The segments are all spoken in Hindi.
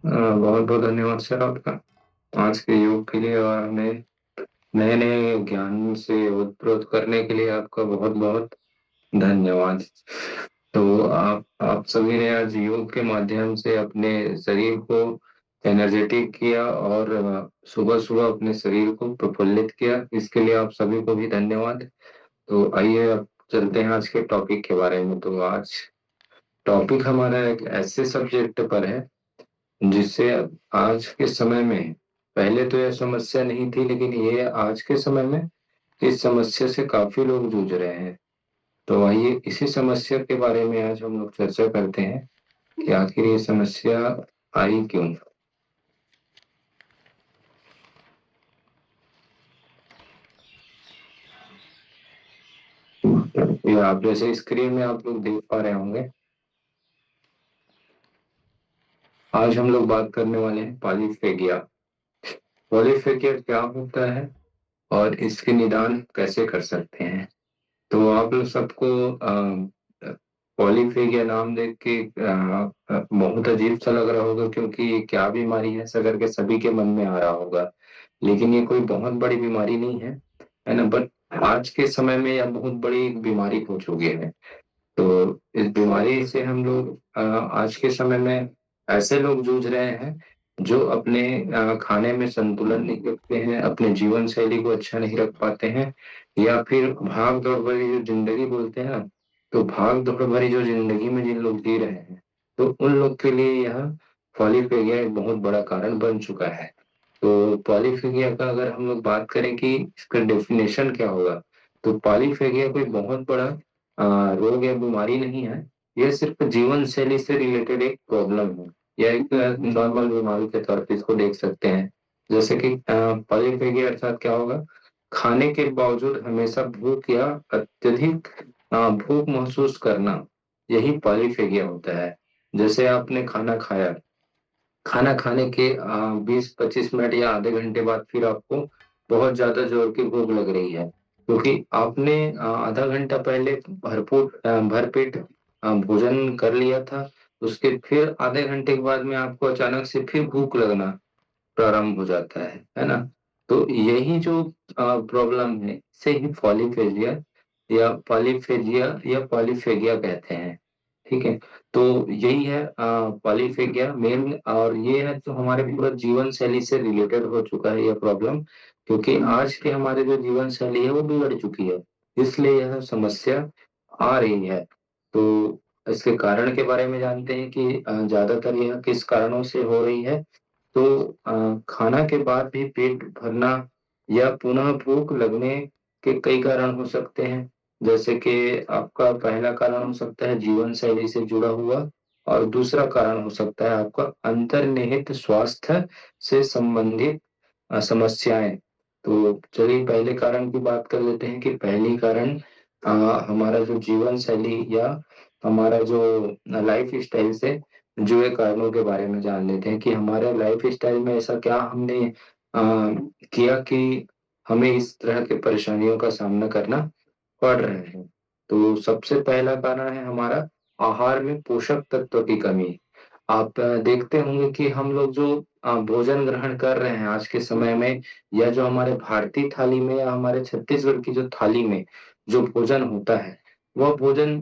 बहुत बहुत धन्यवाद सर आपका आज के योग के लिए और हमें नए नए ज्ञान से ओतप्रोत करने के लिए आपका बहुत बहुत धन्यवाद। तो आप सभी ने आज योग के माध्यम से अपने शरीर को एनर्जेटिक किया और सुबह सुबह अपने शरीर को प्रफुल्लित किया, इसके लिए आप सभी को भी धन्यवाद। तो आइए अब चलते हैं आज के टॉपिक के बारे में। तो आज टॉपिक हमारा एक ऐसे सब्जेक्ट पर है जिससे आज के समय में, पहले तो यह समस्या नहीं थी लेकिन ये आज के समय में इस समस्या से काफी लोग जूझ रहे हैं। तो आइए इसी समस्या के बारे में आज हम लोग चर्चा करते हैं कि आखिर ये समस्या आई क्यों। ये आप जैसे स्क्रीन में आप लोग देख पा रहे होंगे, आज हम लोग बात करने वाले हैं पॉलीफेगिया। पॉलीफेगिया क्या होता है और इसके निदान कैसे कर सकते हैं। तो आप लोग सबको पॉलीफेगिया नाम देख के बहुत अजीब सा लग रहा होगा, क्योंकि ये क्या बीमारी है ऐसा करके सभी के मन में आ रहा होगा। लेकिन ये कोई बहुत बड़ी बीमारी नहीं है ना। बट आज के समय में यह बहुत बड़ी बीमारी हो चुकी है। तो इस बीमारी से हम लोग आज के समय में ऐसे लोग जूझ रहे हैं जो अपने खाने में संतुलन नहीं रखते हैं, अपने जीवन शैली को अच्छा नहीं रख पाते हैं, या फिर भाग दौड़ भरी जो जिंदगी बोलते हैं ना, तो भाग दौड़ भरी जो जिंदगी में जिन लोग जी रहे हैं, तो उन लोग के लिए यह पॉलीफेगिया एक बहुत बड़ा कारण बन चुका है। तो पॉलीफेगिया का अगर हम लोग बात करें कि इसका डेफिनेशन क्या होगा, तो पॉलीफेगिया कोई बहुत बड़ा रोग या बीमारी नहीं है। यह सिर्फ जीवन शैली से रिलेटेड एक प्रॉब्लम है, या एक नॉर्मल बीमारी के तौर पे इसको देख सकते हैं। जैसे कि पॉलीफेगिया अर्थात क्या होगा, खाने के बावजूद हमेशा भूख या अत्यधिक भूख महसूस करना, यही पॉलीफेगिया होता है। जैसे आपने खाना खाया, खाना खाने के 20-25 मिनट या आधे घंटे बाद फिर आपको बहुत ज्यादा जोर की भूख लग रही है, क्योंकि आपने आधा घंटा पहले भरपेट भोजन कर लिया था। उसके फिर आधे घंटे के बाद में आपको अचानक से फिर भूख लगना प्रारंभ हो जाता है ना। तो यही जो प्रॉब्लम है इसे ही पॉलीफेजिया कहते हैं। ठीक है। तो यही है पॉलीफेगिया मेन, और ये है जो हमारे पूरा जीवन शैली से रिलेटेड हो चुका है यह प्रॉब्लम, क्योंकि आज के हमारे जो जीवन शैली है वो बिगड़ चुकी है, इसलिए यह समस्या आ रही है। तो इसके कारण के बारे में जानते हैं कि ज्यादातर यह किस कारणों से हो रही है। तो खाना के बाद भी पेट भरना या पुनः भूख लगने के कई कारण हो सकते हैं। जैसे कि आपका पहला कारण हो सकता है जीवन शैली से जुड़ा हुआ, और दूसरा कारण हो सकता है आपका अंतर्निहित स्वास्थ्य से संबंधित समस्याएं। तो चलिए पहले कारण की बात कर लेते हैं कि पहली कारण हमारा जो जीवन शैली या हमारा जो लाइफ स्टाइल से जुड़े कारणों के बारे में जान लेते हैं कि हमारे लाइफ स्टाइल में ऐसा क्या हमने किया कि हमें इस तरह के परेशानियों का सामना करना पड़ रहे हैं। तो सबसे पहला कारण है हमारा आहार में पोषक तत्व की कमी। आप देखते होंगे कि हम लोग जो भोजन ग्रहण कर रहे हैं आज के समय में, या जो हमारे भारतीय थाली में या हमारे छत्तीसगढ़ की जो थाली में जो भोजन होता है, वह भोजन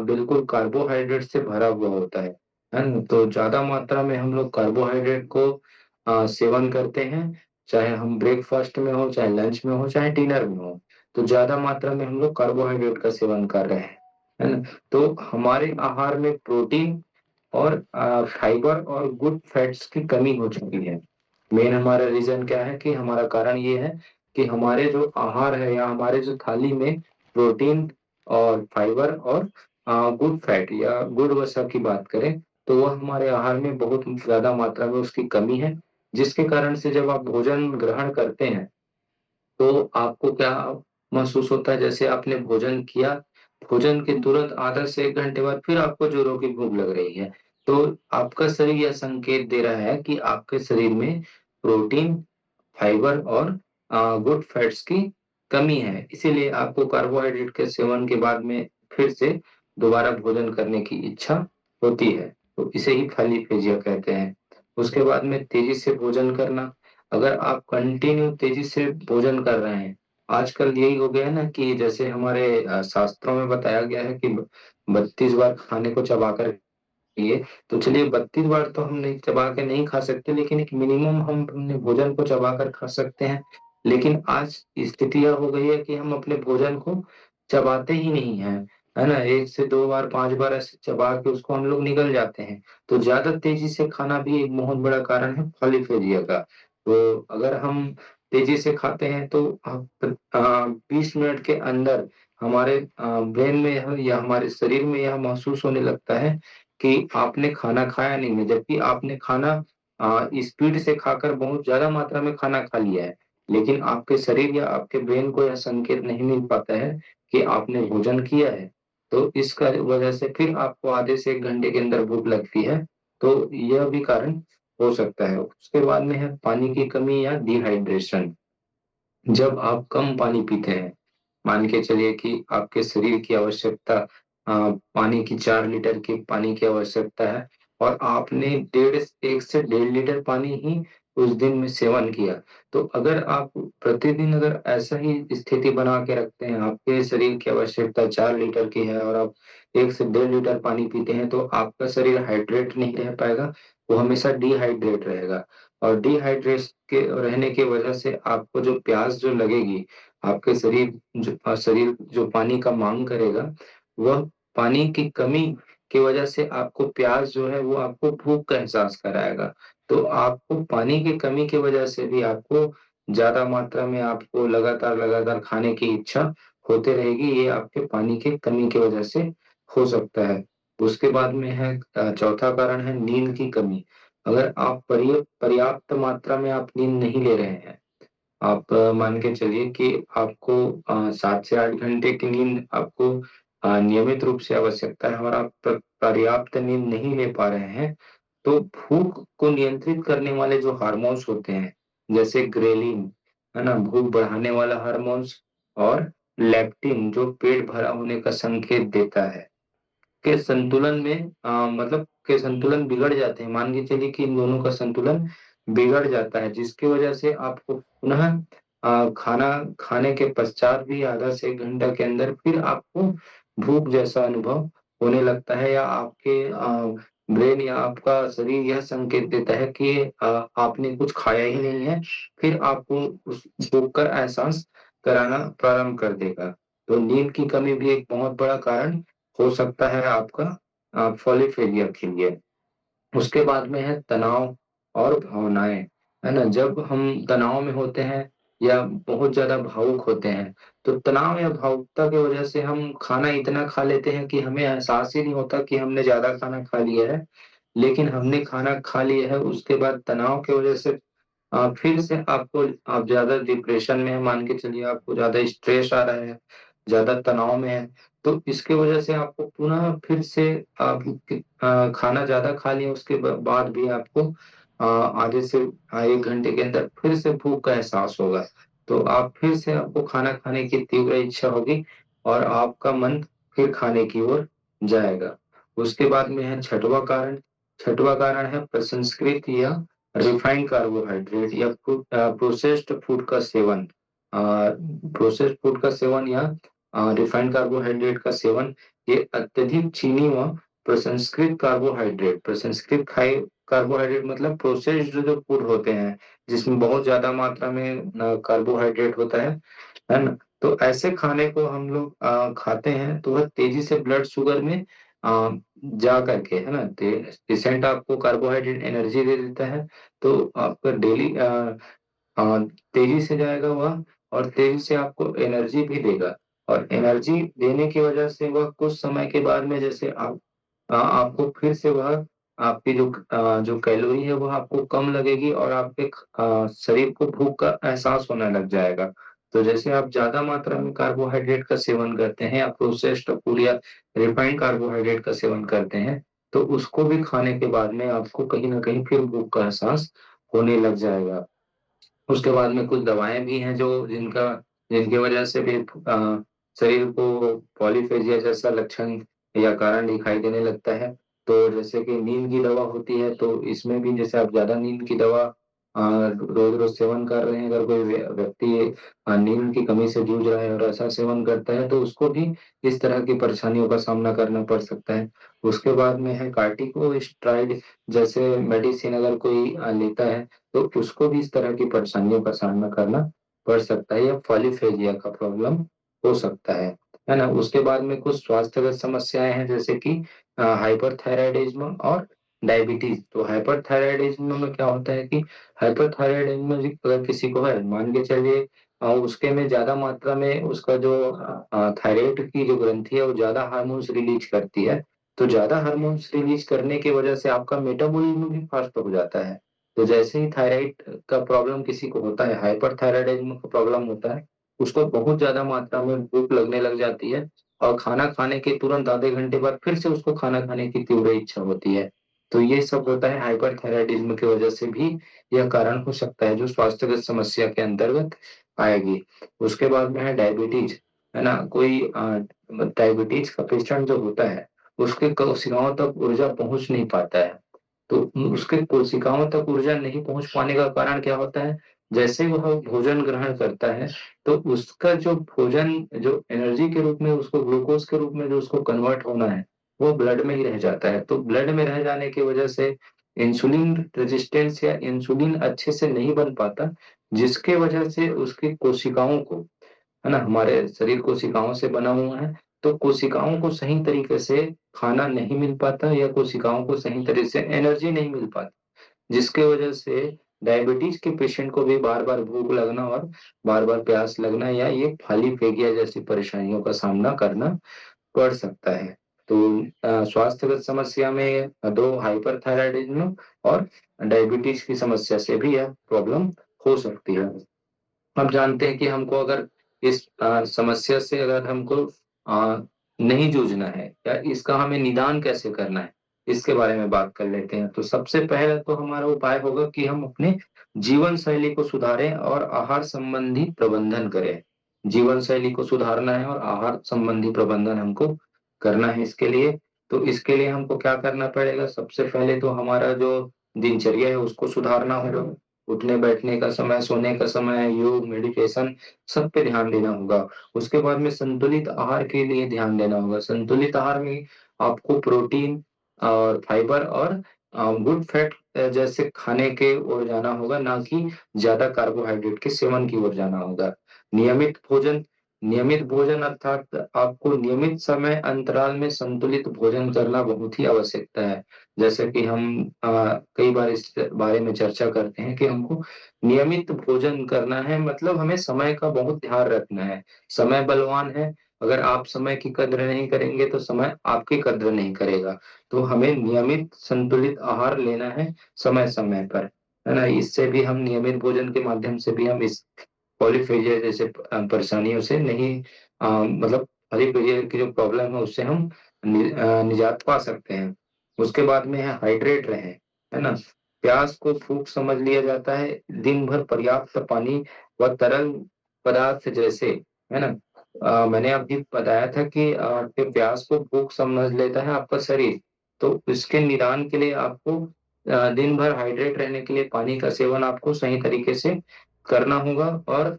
बिल्कुल कार्बोहाइड्रेट से भरा हुआ होता है ना। तो ज्यादा मात्रा में हम लोग कार्बोहाइड्रेट को सेवन करते हैं, चाहे हम ब्रेकफास्ट में हो, चाहे लंच में हो, चाहे डिनर में हो। तो ज्यादा मात्रा में हम लोग कार्बोहाइड्रेट का सेवन कर रहे हैं, है ना। तो हमारे आहार में प्रोटीन और फाइबर और गुड फैट्स की कमी हो चुकी है। मेन हमारा रीजन क्या है कि हमारा कारण ये है कि हमारे जो आहार है या हमारे जो थाली में प्रोटीन और फाइबर और गुड फैट या गुड वसा की बात करें, तो वह हमारे आहार में बहुत ज्यादा मात्रा में उसकी कमी है। जिसके कारण से जब आप भोजन ग्रहण करते हैं तो आपको क्या महसूस होता है, जैसे आपने भोजन किया, भोजन के तुरंत आधा से 1 घंटे बाद फिर आपको जोरों की भूख लग रही है। तो आपका शरीर यह संकेत दे रहा है कि आपके शरीर में प्रोटीन, फाइबर और गुड फैट्स की कमी है, इसीलिए आपको कार्बोहाइड्रेट के सेवन के बाद में फिर से दोबारा भोजन करने की इच्छा होती है। तो इसे ही फैलीफेजिया कहते हैं। उसके बाद में तेजी से भोजन करना। अगर आप कंटिन्यू तेजी से भोजन कर रहे हैं, आजकल यही हो गया है ना कि जैसे हमारे शास्त्रों में बताया गया है कि 32 बार खाने को चबाकर खाइए। तो चलिए 32 बार तो हम नहीं चबा के नहीं खा सकते, लेकिन एक मिनिमम हम अपने भोजन को चबा कर खा सकते हैं। लेकिन आज स्थिति यह हो गई है कि हम अपने भोजन को चबाते ही नहीं है, है ना। 1 से 2 बार 5 बार ऐसे चबा के उसको हम लोग निकल जाते हैं। तो ज्यादा तेजी से खाना भी एक बहुत बड़ा कारण है पॉलीफेजिया का। तो अगर हम तेजी से खाते हैं तो 20 मिनट के अंदर हमारे ब्रेन में या हमारे शरीर में यह महसूस होने लगता है कि आपने खाना खाया नहीं है, जबकि आपने खाना स्पीड से खाकर बहुत ज्यादा मात्रा में खाना खा लिया है। लेकिन आपके शरीर या आपके ब्रेन को यह संकेत नहीं मिल पाता है कि आपने भोजन किया है। तो इसका वजह से फिर आपको आधे से 1 घंटे के अंदर भूख लगती है। तो यह भी कारण हो सकता है। उसके बाद में है पानी की कमी या डिहाइड्रेशन। जब आप कम पानी पीते हैं, मान के चलिए कि आपके शरीर की आवश्यकता पानी की 4 लीटर की पानी की आवश्यकता है, और आपने 1 से 1.5 लीटर पानी ही उस दिन में सेवन किया। तो अगर आप प्रतिदिन अगर ऐसा ही स्थिति बना के रखते हैं, आपके शरीर की आवश्यकता 4 लीटर की है और आप 1 से 1.5 लीटर पानी पीते हैं, तो आपका शरीर हाइड्रेट नहीं रह पाएगा, वो हमेशा डिहाइड्रेट रहेगा। और डिहाइड्रेट के रहने की वजह से आपको जो प्यास जो लगेगी, आपके शरीर जो पानी का मांग करेगा, वह पानी की कमी की वजह से आपको प्यास जो है वो आपको भूख का एहसास कराएगा। तो आपको पानी की कमी की वजह से भी आपको ज्यादा मात्रा में आपको लगातार लगातार खाने की इच्छा होते रहेगी। ये आपके पानी की कमी की वजह से हो सकता है। उसके बाद में है चौथा कारण है नींद की कमी। अगर आप पर्याप्त मात्रा में आप नींद नहीं ले रहे हैं, आप मान के चलिए कि आपको 7 से 8 घंटे की नींद आपको नियमित रूप से आवश्यकता है, और आप पर्याप्त नींद नहीं ले पा रहे हैं, तो भूख को नियंत्रित करने वाले जो हार्मोन्स होते हैं, जैसे ग्रेलिन, है ना, भूख बढ़ाने वाला हार्मोन्स, और लेप्टिन जो पेट भरा होने का संकेत देता है, के संतुलन में मतलब के संतुलन बिगड़ जाते हैं। मान के चलिए कि इन दोनों का संतुलन बिगड़ जाता है, जिसकी वजह से आपको पुनः खाना खाने के पश्चात भी आधा से 1 घंटा के अंदर फिर आपको भूख जैसा अनुभव होने लगता है, या आपके ब्रेन या आपका शरीर यह संकेत देता है कि आपने कुछ खाया ही नहीं है, फिर आपको उस भूख का एहसास कराना प्रारंभ कर देगा। तो नींद की कमी भी एक बहुत बड़ा कारण हो सकता है आपका पॉलीफेजिया के लिए। उसके बाद में है तनाव और भावनाएं, है ना। जब हम तनाव में होते हैं या बहुत ज्यादा भावुक होते हैं, तो तनाव या भावुकता की वजह से हम खाना इतना खा लेते हैं कि हमें एहसास ही नहीं होता कि हमने ज्यादा खाना खा लिया है। लेकिन हमने खाना खा लिया है, उसके बाद तनाव की वजह से फिर से आप ज्यादा डिप्रेशन में है, मान के चलिए आपको ज्यादा स्ट्रेस आ रहा है, ज्यादा तनाव में है, तो इसके वजह से आपको पुनः फिर से आप खाना ज्यादा खा लिया, उसके बाद भी आपको आधे से 1 घंटे के अंदर फिर से भूख का एहसास होगा। तो आप फिर से आपको खाना खाने की तीव्र इच्छा होगी, और आपका मन फिर खाने की ओर जाएगा। उसके बाद में है छठवां कारण है प्रसंस्कृत या रिफाइंड कार्बोहाइड्रेट या प्रोसेस्ड फूड का सेवन। प्रोसेस्ड फूड का सेवन या रिफाइंड कार्बोहाइड्रेट का सेवन, ये अत्यधिक चीनी व प्रसंस्कृत खाए कार्बोहाइड्रेट मतलब प्रोसेस्ड जो फूड होते हैं, जिसमें बहुत ज्यादा मात्रा में कार्बोहाइड्रेट होता है ना। तो ऐसे खाने को हम लोग खाते हैं, तो वह तेजी से ब्लड शुगर में आ, जा करके, है ना, पेशेंट आपको कार्बोहाइड्रेट एनर्जी दे देता है। तो आपका डेली तेजी से जाएगा वह, और तेजी से आपको एनर्जी भी देगा। और एनर्जी देने की वजह से वह कुछ समय के बाद में, जैसे आपको फिर से वह आपकी जो कैलोरी है वह आपको कम लगेगी, और आपके शरीर को भूख का एहसास होने लग जाएगा। तो जैसे आप ज्यादा मात्रा में कार्बोहाइड्रेट का सेवन करते हैं, या प्रोसेस्ड फूड या रिफाइंड कार्बोहाइड्रेट का सेवन करते हैं, तो उसको भी खाने के बाद में आपको कहीं ना कहीं फिर भूख का एहसास होने लग जाएगा। उसके बाद में कुछ दवाएं भी हैं जो जिनकी वजह से भी शरीर को पॉलीफेजिया जैसा लक्षण या कारण दिखाई देने लगता है। तो जैसे कि नींद की दवा होती है, तो इसमें भी जैसे आप ज्यादा नींद की दवा रोज रोज सेवन कर रहे हैं, अगर कोई व्यक्ति नींद की कमी से जूझ रहा है और ऐसा सेवन करता है, तो उसको भी इस तरह की परेशानियों का सामना करना पड़ सकता है। उसके बाद में है कार्टिकोस्टेरॉइड जैसे मेडिसिन अगर कोई लेता है, तो उसको भी इस तरह की परेशानियों का सामना करना पड़ सकता है, या पॉलीफेजिया का प्रॉब्लम हो सकता है ना। उसके बाद में कुछ स्वास्थ्यगत समस्याएं हैं, जैसे कि हाइपरथायराइडिज्म और डायबिटीज। तो हाइपरथायराइडिज्म में क्या होता है कि हाइपरथायराइडिज्म अगर किसी को है, मान के चलिए उसके में ज्यादा मात्रा में उसका जो थायराइड की जो ग्रंथि है वो ज्यादा हार्मोन्स रिलीज करती है। तो ज्यादा हार्मोन्स रिलीज करने की वजह से आपका मेटाबॉलिज्म भी फास्ट हो जाता है। तो जैसे ही थायराइड का प्रॉब्लम किसी को होता है, हाइपरथायराइडिज्म का प्रॉब्लम होता है, उसको बहुत ज्यादा मात्रा में भूख लगने लग जाती है, और खाना खाने के तुरंत आधे घंटे बाद फिर से उसको खाना खाने की तीव्र इच्छा होती है। तो ये सब होता है हाइपरथायराइडिज्म की वजह से भी, यह कारण हो सकता है जो स्वास्थ्यगत समस्या के अंतर्गत आएगी। उसके बाद में है डायबिटीज, है ना। कोई डायबिटीज का पेशेंट जो होता है, उसके कोशिकाओं तक ऊर्जा पहुंच नहीं पाता है। तो उसके कोशिकाओं तक ऊर्जा नहीं पहुंच पाने का कारण क्या होता है, जैसे वह भोजन ग्रहण करता है, तो उसका जो भोजन जो एनर्जी के रूप में उसको ग्लूकोज के रूप में जो उसको कन्वर्ट होना है, वो ब्लड में ही रह जाता है। तो ब्लड में रह जाने की वजह से इंसुलिन रेजिस्टेंस या इंसुलिन अच्छे से नहीं बन पाता, जिसके वजह से उसकी कोशिकाओं को, है ना, हमारे शरीर कोशिकाओं से बना हुआ है, तो कोशिकाओं को सही तरीके से खाना नहीं मिल पाता, या कोशिकाओं को सही तरीके से एनर्जी नहीं मिल पाती, जिसके वजह से डायबिटीज के पेशेंट को भी बार बार भूख लगना और बार बार प्यास लगना, या ये पॉलीफेगिया जैसी परेशानियों का सामना करना पड़ सकता है। तो स्वास्थ्यगत समस्या में दो, हाइपरथायराइडिज्म और डायबिटीज की समस्या से भी यह प्रॉब्लम हो सकती है। हम जानते हैं कि हमको अगर इस समस्या से अगर हमको नहीं जूझना है, या इसका हमें निदान कैसे करना है, इसके बारे में बात कर लेते हैं। तो सबसे पहले तो हमारा उपाय होगा कि हम अपने जीवन शैली को सुधारें और आहार संबंधी प्रबंधन करें। जीवन शैली को सुधारना है और आहार संबंधी प्रबंधन हमको करना है। इसके लिए हमको क्या करना पड़ेगा, सबसे पहले तो हमारा जो दिनचर्या है उसको सुधारना होगा। उठने बैठने का समय, सोने का समय, योग, मेडिटेशन, सब पे ध्यान देना होगा। उसके बाद में संतुलित आहार के लिए ध्यान देना होगा। संतुलित आहार में आपको प्रोटीन और फाइबर और गुड फैट जैसे खाने के ओर जाना होगा, ना कि ज्यादा कार्बोहाइड्रेट के सेवन की ओर जाना होगा। नियमित भोजन, नियमित भोजन अर्थात आपको नियमित समय अंतराल में संतुलित भोजन करना बहुत ही आवश्यकता है। जैसे कि हम कई बार इस बारे में चर्चा करते हैं कि हमको नियमित भोजन करना है, मतलब हमें समय का बहुत ध्यान रखना है। समय बलवान है, अगर आप समय की कद्र नहीं करेंगे तो समय आपकी कद्र नहीं करेगा। तो हमें नियमित संतुलित आहार लेना है समय समय पर, है ना। इससे भी हम नियमित भोजन के माध्यम से भी हम इस पॉलीफेजिया जैसे परेशानियों से नहीं मतलब पॉलीफेजिया की जो प्रॉब्लम है उससे हम निजात पा सकते हैं। उसके बाद में है हाइड्रेट रहे, है ना। प्यास को भूख समझ लिया जाता है। दिन भर पर्याप्त पानी व तरल पदार्थ जैसे, है ना। मैंने अभी बताया था कि आपके प्यास को भूख समझ लेता है आपका शरीर। तो इसके निदान के लिए आपको दिन भर हाइड्रेट रहने के लिए पानी का सेवन आपको सही तरीके से करना होगा। और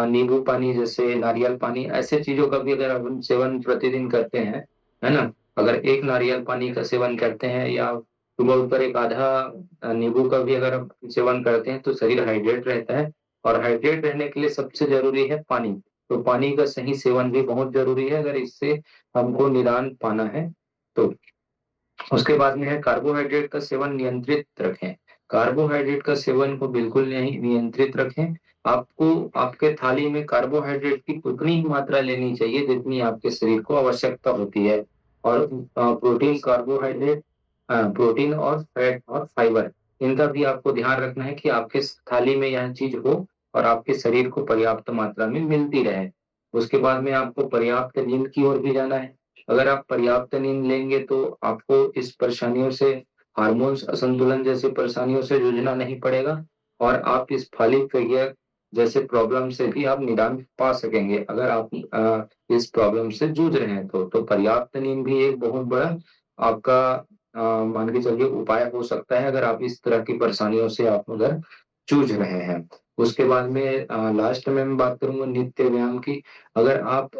नींबू पानी जैसे नारियल पानी, ऐसे चीजों का भी अगर हम सेवन प्रतिदिन करते हैं, है ना। अगर एक नारियल पानी का सेवन करते हैं, या सुबह उठकर एक आधा नींबू का भी अगर हम सेवन करते हैं, तो शरीर हाइड्रेट रहता है। और हाइड्रेट रहने के लिए सबसे जरूरी है पानी। तो पानी का सही सेवन भी बहुत जरूरी है, अगर इससे हमको निदान पाना है तो। उसके बाद में है कार्बोहाइड्रेट का सेवन नियंत्रित रखें। कार्बोहाइड्रेट का सेवन को बिल्कुल नहीं नियंत्रित रखें। आपको आपके थाली में कार्बोहाइड्रेट की उतनी ही मात्रा लेनी चाहिए जितनी आपके शरीर को आवश्यकता होती है। और प्रोटीन, कार्बोहाइड्रेट, प्रोटीन और फैट और फाइबर, इनका भी आपको ध्यान रखना है कि आपके थाली में यह चीज हो और आपके शरीर को पर्याप्त मात्रा में मिलती रहे। उसके बाद में आपको पर्याप्त नींद की ओर भी जाना है। अगर आप पर्याप्त नींद लेंगे तो आपको इस परेशानियों से, हार्मोन्स असंतुलन जैसी परेशानियों से जूझना नहीं पड़ेगा, और आप इस फॉलीफेगिया जैसे प्रॉब्लम से भी आप निदान पा सकेंगे। अगर आप इस प्रॉब्लम से जूझ रहे हैं तो पर्याप्त नींद भी एक बहुत बड़ा आपका मान के चलिए उपाय हो सकता है, अगर आप इस तरह की परेशानियों से आप अगर जूझ रहे हैं। उसके बाद में लास्ट में मैं बात करूंगा नित्य व्यायाम की। अगर आप